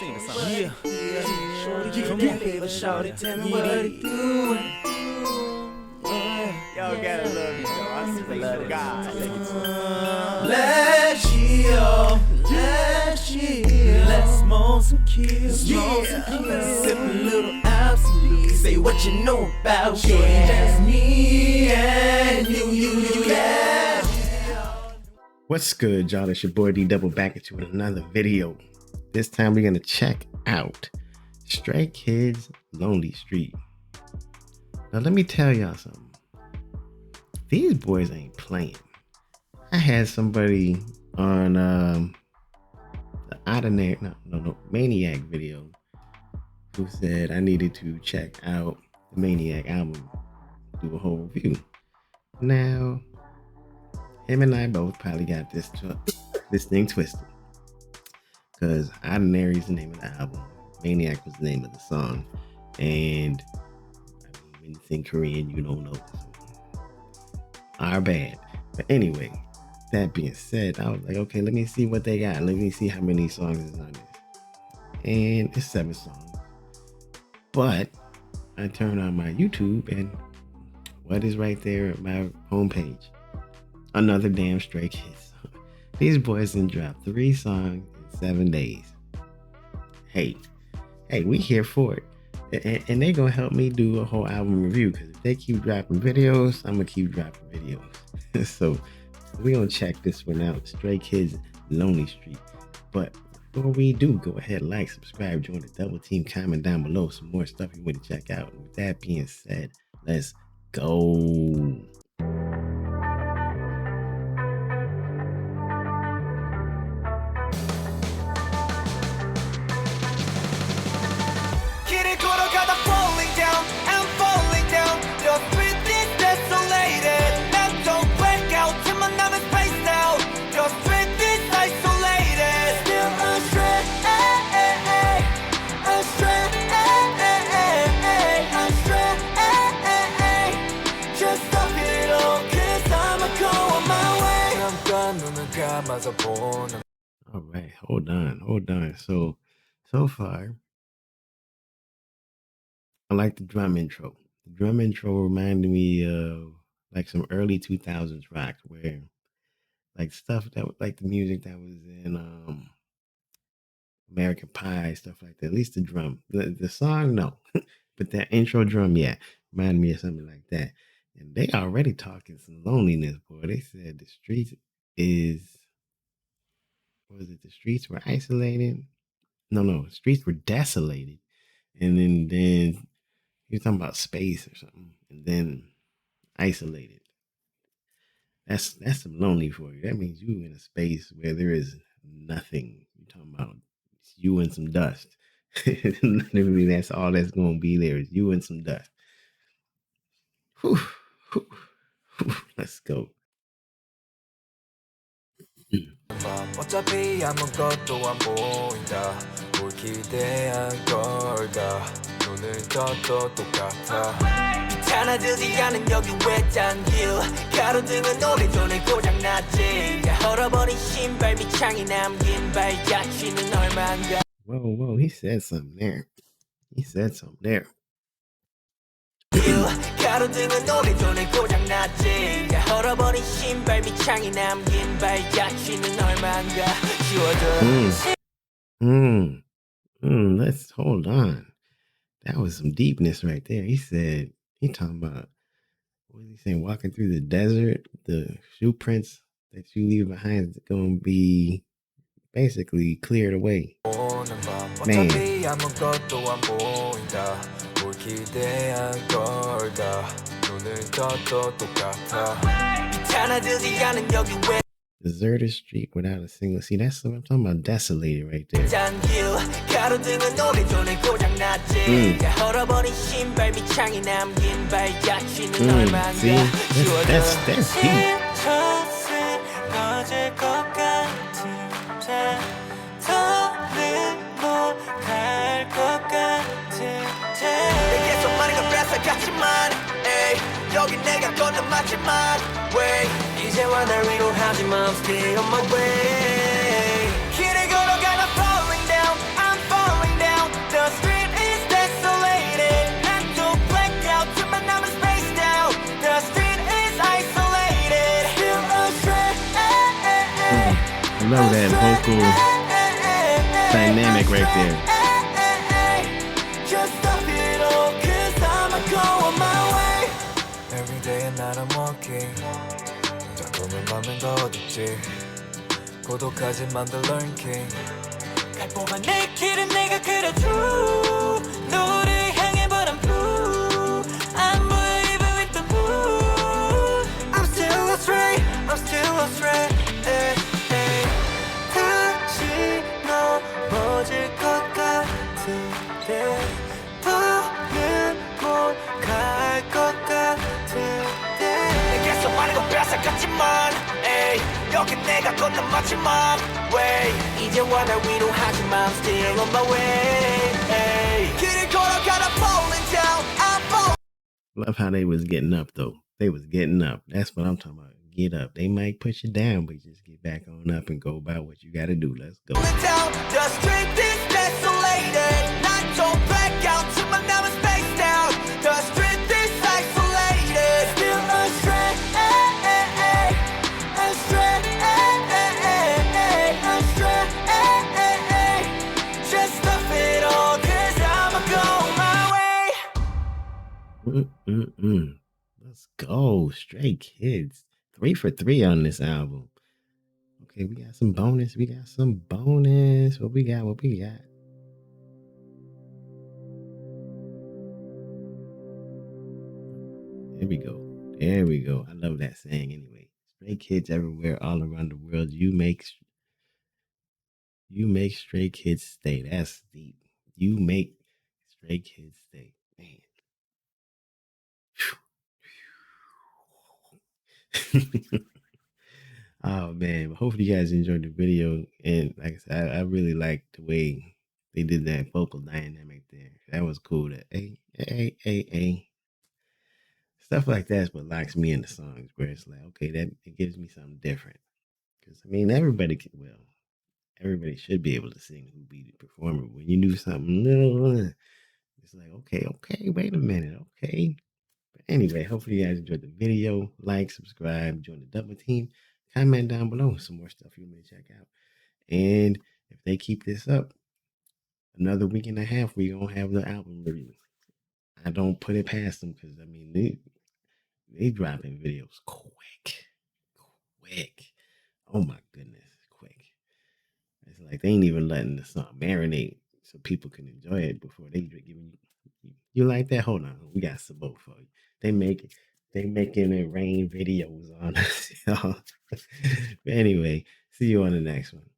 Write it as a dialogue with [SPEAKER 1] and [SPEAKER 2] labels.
[SPEAKER 1] Sing the song.
[SPEAKER 2] Yeah. Shorty, come on, baby, shorty, tell me what it do.
[SPEAKER 1] Y'all gotta love me, though. I super love God.
[SPEAKER 2] Last year, let's smoke some kills, sip a little absolute. Say what you know about shorty, just me and you, yeah.
[SPEAKER 3] What's good, y'all? It's your boy D Double back into another video. This time we're gonna check out Stray Kids Lonely Street. Now let me tell y'all something. These boys ain't playing. I had somebody on the Maniac video who said I needed to check out the Maniac album, do a whole review. Now, him and I both probably got this thing twisted. Because Ordinary is the name of the album. Maniac was the name of the song. And when you think Korean, you don't know. Our bad. But anyway, that being said, I was like, okay, let me see what they got. Let me see how many songs is on this. And it's 7 songs. But I turned on my YouTube and what is right there at my homepage? Another damn Stray Kids. These boys done dropped 3 songs in 7 days. Hey, we here for it. And they gonna help me do a whole album review, because if they keep dropping videos, I'm gonna keep dropping videos. So we gonna check this one out. Stray Kids Lonely Street. But before we do, go ahead, like, subscribe, join the double team, comment down below some more stuff you want to check out. And with that being said, let's go. All right, hold on. So far, I like the drum intro. The drum intro reminded me of like some early 2000s rock, where like stuff that like the music that was in American Pie, stuff like that. At least the drum, the song, no, but that intro drum, yeah, reminded me of something like that. And they already talking some loneliness, boy. They said the streets is. Was it the streets were isolated? No, streets were desolated. And then you're talking about space or something. And then isolated. That's some lonely for you. That means you in a space where there is nothing. You're talking about you and some dust. Literally, that's all that's gonna be there is you and some dust. Whew. Let's go.
[SPEAKER 4] 어차피 아무것도 안 보인다 뭘 기대한 걸까 눈을 떠도 똑같아 이탄하지 않은 여기 외딴 길 가로등은 오래전에 고장났지 얼어버린 신발 밑창이 남긴 발자취는 얼만가.
[SPEAKER 3] Whoa, he said something there.
[SPEAKER 4] 가로등은 오래전에 고장났지 얼어버린 신발 밑창이 남긴 발자취는 얼만가 지워져.
[SPEAKER 3] Let's hold on. That was some deepness right there. He talking about, what was he saying? Walking through the desert, the shoe prints that you leave behind is gonna be basically cleared away. Man.
[SPEAKER 4] 기대한 걸까 눈을 떠도 똑같아 이탄하지 여기 왜
[SPEAKER 3] deserted street without a single. See, that's what I'm talking about. Desolated right there.
[SPEAKER 4] 가로등은 오래전에 고장났지 얼어버린 신발 밑창이 남긴 발자취는 얼만가.
[SPEAKER 3] See, that's deep.
[SPEAKER 4] 어제 것 같은 자 더는 못 갈 것 같은 내게 손만인 건 뺏어갔지만 여기 내가 건너 맞지만 왜 이제와 날 위로하지만 I'm still on my way 길을 걸어가 I'm falling down I'm falling
[SPEAKER 3] Love that vocal dynamic right there.
[SPEAKER 4] Just stop it all, 'cause I'ma go on my way. Every day and night I'm walking. 자꾸만 가면 더 어둡지. 고독하지 만들 Learn King. 갈보만 내 길은 내가 그려줘. 너를 향해 but I'm blue. 안 보여 even with the moon. I'm still astray, I'm still astray. 다시 넘어질 것 같은데 더는 못 갈 것 같은데 내게서 많은 건 뺏어갔지만 에이 여긴 내가 걷는 마지막 way 이제와 날 위로하지만 I'm still on my way 에이 길을 걸어가다 falling down I'm falling.
[SPEAKER 3] Love how they was getting up though. They was getting up. That's what I'm talking about. Get up. They might push you down, but just get back on up and go about what you gotta do. Let's go.
[SPEAKER 4] Down, the strength is desolated. Not don't back out to my now is spaced out. The strength is isolated. Still astray, astray, astray. Just stop it all, 'cause I'ma go my way.
[SPEAKER 3] Let's go. Stray Kids. 3 for 3 on this album. Okay, we got some bonus. We got some bonus. What we got? What we got? There we go. There we go. I love that saying anyway. Stray Kids everywhere, all around the world. You make Stray Kids stay. That's deep. You make Stray Kids stay. Man. Oh man, hopefully you guys enjoyed the video, and like I said, I really like the way they did that vocal dynamic there. That was cool. That stuff like that's what locks me into songs, where it's like, okay, that it gives me something different. Because I mean, everybody should be able to sing who be the performer. When you do something little, it's like, okay, wait a minute, okay. But anyway, hopefully you guys enjoyed the video. Like, subscribe, join the Double Team. Comment down below some more stuff you want me to check out. And if they keep this up, another week and a half, we're going to have the album review. I don't put it past them because, I mean, they dropping videos quick. Oh, my goodness, quick. It's like they ain't even letting the song marinate so people can enjoy it before they giving you like that? Hold on, we got some more for you. They making it rain videos on us, y'all. But anyway, see you on the next one.